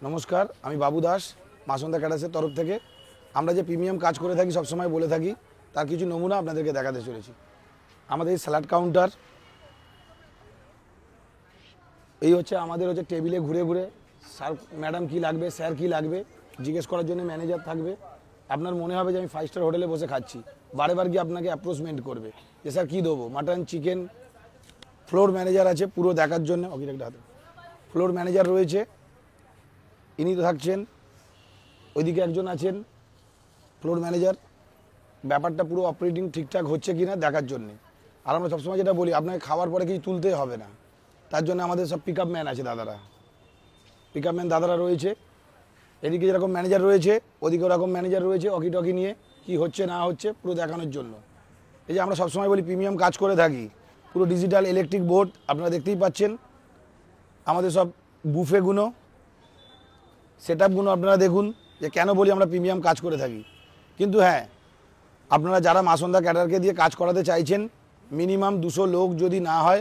নমস্কার, আমি বাবু দাস, মাসন্দা ক্যাটার্সের তরফ থেকে। আমরা যে প্রিমিয়াম কাজ করে থাকি সবসময় বলে থাকি, তার কিছু নমুনা আপনাদেরকে দেখাতে চলেছি। আমাদের স্যালাড কাউন্টার, এই হচ্ছে আমাদের টেবিলে ঘুরে ঘুরে স্যার ম্যাডাম কী লাগবে, স্যার কী লাগবে জিজ্ঞেস করার জন্য ম্যানেজার থাকবে। আপনার মনে হবে যে আমি 5 স্টার হোটেলে বসে খাচ্ছি, বারে গিয়ে আপনাকে অ্যাপ্রোচমেন্ট করবে যে স্যার কী দেবো, মাটন, চিকেন। ফ্লোর ম্যানেজার আছে পুরো দেখার জন্য, ফ্লোর ম্যানেজার রয়েছে, ইনি তো থাকছেন। ওইদিকে একজন আছেন ফ্লোর ম্যানেজার, ব্যাপারটা পুরো অপারেটিং ঠিকঠাক হচ্ছে কিনা দেখার জন্যে। আর আমরা সবসময় যেটা বলি, আপনাকে খাওয়ার পরে কিছু তুলতে হবে না, তার জন্য আমাদের সব পিক আপ ম্যান আছে, পিক আপ ম্যান দাদারা রয়েছে। এদিকে যেরকম ম্যানেজার রয়েছে, ওদিকে ওরকম ম্যানেজার রয়েছে, অকি টকি নিয়ে কি হচ্ছে না হচ্ছে পুরো দেখানোর জন্য। এই যে আমরা সবসময় বলি প্রিমিয়াম কাজ করে থাকি, পুরো ডিজিটাল ইলেকট্রিক বোর্ড আপনারা দেখতেই পাচ্ছেন। আমাদের সব বুফেগুলো, সেট আপগুলো আপনারা দেখুন, যে কেন বলি আমরা প্রিমিয়াম কাজ করে থাকি। কিন্তু হ্যাঁ, আপনারা যারা মাসন্দা ক্যাটারকে দিয়ে কাজ করাতে চাইছেন, মিনিমাম 200 লোক যদি না হয়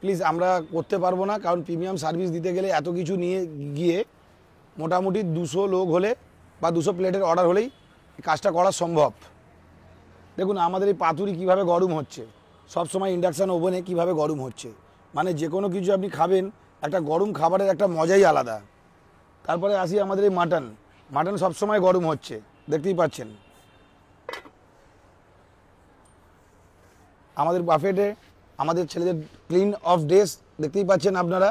প্লিজ আমরা করতে পারবো না, কারণ প্রিমিয়াম সার্ভিস দিতে গেলে এত কিছু নিয়ে গিয়ে মোটামুটি 200 লোক হলে বা 200 প্লেটের অর্ডার হলেই কাজটা করা সম্ভব। দেখুন আমাদের এই পাতুরি কীভাবে গরম হচ্ছে, সবসময় ইন্ডাকশান ওভেনে কীভাবে গরম হচ্ছে, মানে যে কোনো কিছু আপনি খাবেন, একটা গরম খাবারের একটা মজাই আলাদা। তারপরে আসি আমাদের এই মাটন সবসময় গরম হচ্ছে, দেখতেই পাচ্ছেন। আমাদের বাফেটে আমাদের ছেলেদের ক্লিন অফ ড্রেস দেখতেই পাচ্ছেন আপনারা।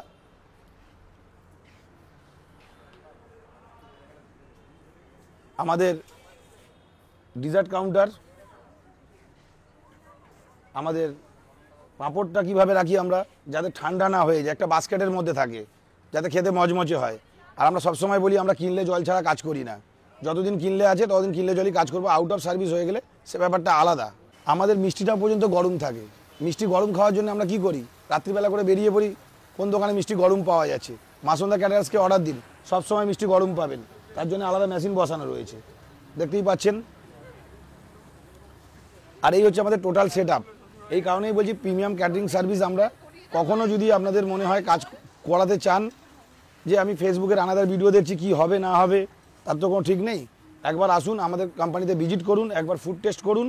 আমাদের ডিজার্ট কাউন্টার, আমাদের পাঁপড়টা কিভাবে রাখি আমরা, যাতে ঠান্ডা না হয়ে যায়, একটা বাস্কেটের মধ্যে থাকে, যাতে খেতে মজমচে হয়। আর আমরা সবসময় বলি আমরা কিনলে জল ছাড়া কাজ করি না, যতদিন কিনলে আছে ততদিন কিনলে জলই কাজ করবো। আউট অফ সার্ভিস হয়ে গেলে সে ব্যাপারটা আলাদা। আমাদের মিষ্টিটা পর্যন্ত গরম থাকে, মিষ্টি গরম খাওয়ার জন্য আমরা কি করি, রাত্রিবেলা করে বেরিয়ে পড়ি কোন দোকানে মিষ্টি গরম পাওয়া যাচ্ছে, মাসন্দা ক্যাটারার্সকে অর্ডার দিন, সবসময় মিষ্টি গরম পাবেন, তার জন্য আলাদা মেশিন বসানো রয়েছে, দেখতেই পাচ্ছেন। আর এই হচ্ছে আমাদের টোটাল সেট আপ। এই কারণেই বলছি প্রিমিয়াম ক্যাটারিং সার্ভিস। আমরা কখনও যদি আপনাদের মনে হয় কাজ করাতে চান, যে আমি ফেসবুকের আনাদার ভিডিও দেখছি কি হবে না হবে, তার তো কোনো ঠিক নেই। একবার আসুন, আমাদের কোম্পানিতে ভিজিট করুন, একবার ফুড টেস্ট করুন,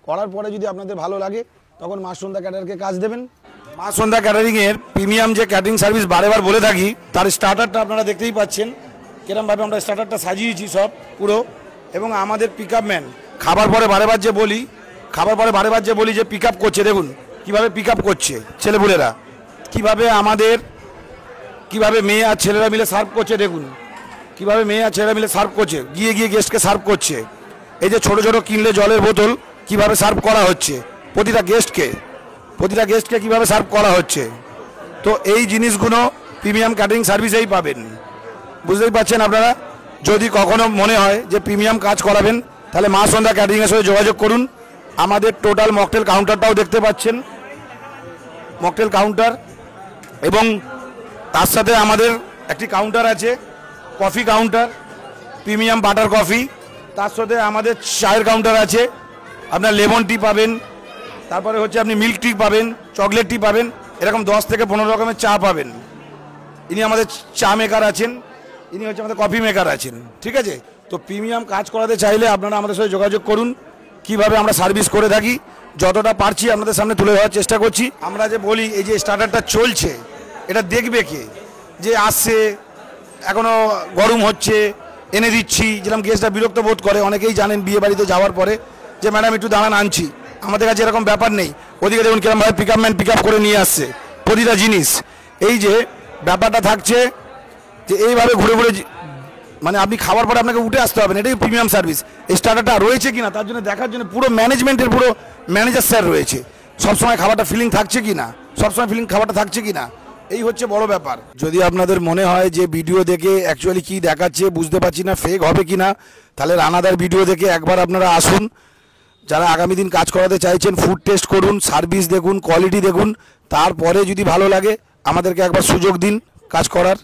করার পরে যদি আপনাদের ভালো লাগে তখন মাসন্দা ক্যাটারকে কাজ দেবেন। মাসন্দা ক্যাটারিংয়ের প্রিমিয়াম যে ক্যাটারিং সার্ভিস বারেবার বলে থাকি, তার স্টার্টারটা আপনারা দেখতেই পাচ্ছেন কিরমভাবে আমরা স্টার্টারটা সাজিয়েছি সব পুরো। এবং আমাদের পিক আপ ম্যান খাবার পরে বারেবার যে বলি যে পিক আপ করছে, দেখুন কীভাবে পিক আপ করছে ছেলেপুলেরা, কীভাবে মেয়ে আর ছেলেরা মিলে সার্ভ করছে, দেখুন কীভাবে মেয়ে আর ছেলেরা মিলে সার্ভ করছে, গিয়ে গেস্টকে সার্ভ করছে। এই যে ছোটো ছোটো কিনলে জলের বোতল কীভাবে সার্ভ করা হচ্ছে প্রতিটা গেস্টকে কীভাবে সার্ভ করা হচ্ছে। তো এই জিনিসগুলো প্রিমিয়াম ক্যাটারিং সার্ভিসেই পাবেন, বুঝতেই পারছেন আপনারা। যদি কখনো মনে হয় যে প্রিমিয়াম কাজ করাবেন, তাহলে মাসন্দা ক্যাটারিংয়ের সাথে যোগাযোগ করুন। আমাদের টোটাল মকটেল কাউন্টারটাও দেখতে পাচ্ছেন, মকটেল কাউন্টার, এবং তার সাথে আমাদের একটি কাউন্টার আছে coffee counter, premium butter coffee. তার সাথে আমাদের চায়ের কাউন্টার আছে, আপনার লেমন টি পাবেন, তারপরে হচ্ছে আপনি মিল্ক টি পাবেন, চকলেট টি পাবেন, এরকম 10 থেকে 15 রকমের চা পাবেন। ইনি আমাদের চা মেকার আছেন, ইনি হচ্ছে আমাদের কফি মেকার আছেন, ঠিক আছে। তো প্রিমিয়াম কাজ করাতে চাইলে আপনারা আমাদের সাথে যোগাযোগ করুন। কিভাবে আমরা সার্ভিস করে থাকি যতটা পারছি আপনাদের সামনে তুলে ধরার চেষ্টা করছি। আমরা যে বলি এই যে স্টার্টারটা চলছে, এটা দেখবে কে, যে আসছে এখনও গরম হচ্ছে এনে দিচ্ছি, যেরকম গেস্টরা বিরক্ত বোধ করে। অনেকেই জানেন বিয়ে বাড়িতে যাওয়ার পরে যে ম্যাডাম একটু দাঁড়ান আনছি, আমাদের কাছে এরকম ব্যাপার নেই। ওদিকে দেখুন কিরমভাবে pick up man pick up করে নিয়ে আসছে প্রতিটা জিনিস। এই যে ব্যাপারটা থাকছে যে এইভাবে ঘুরে মানে আপনি খাওয়ার পরে আপনাকে উঠে আসতে হবে না, এটাই প্রিমিয়াম সার্ভিস। এই স্টার্টারটা রয়েছে কিনা তার জন্য দেখার জন্য পুরো ম্যানেজমেন্টের পুরো ম্যানেজার স্যার রয়েছে, সবসময় খাবারটা ফিলিং থাকছে কিনা, এই হচ্ছে বড় ব্যাপার। যদি আপনাদের মনে হয় যে ভিডিও দেখে অ্যাকচুয়ালি কি দেখাচ্ছে বুঝতে পারছি না, ফেক হবে কিনা, তাহলে রানাদার ভিডিও দেখে একবার আপনারা আসুন। যারা আগামী দিন কাজ করাতে চাইছেন, ফুড টেস্ট করুন, সার্ভিস দেখুন, কোয়ালিটি দেখুন, তারপরে যদি ভালো লাগে আমাদেরকে একবার সুযোগ দিন কাজ করার।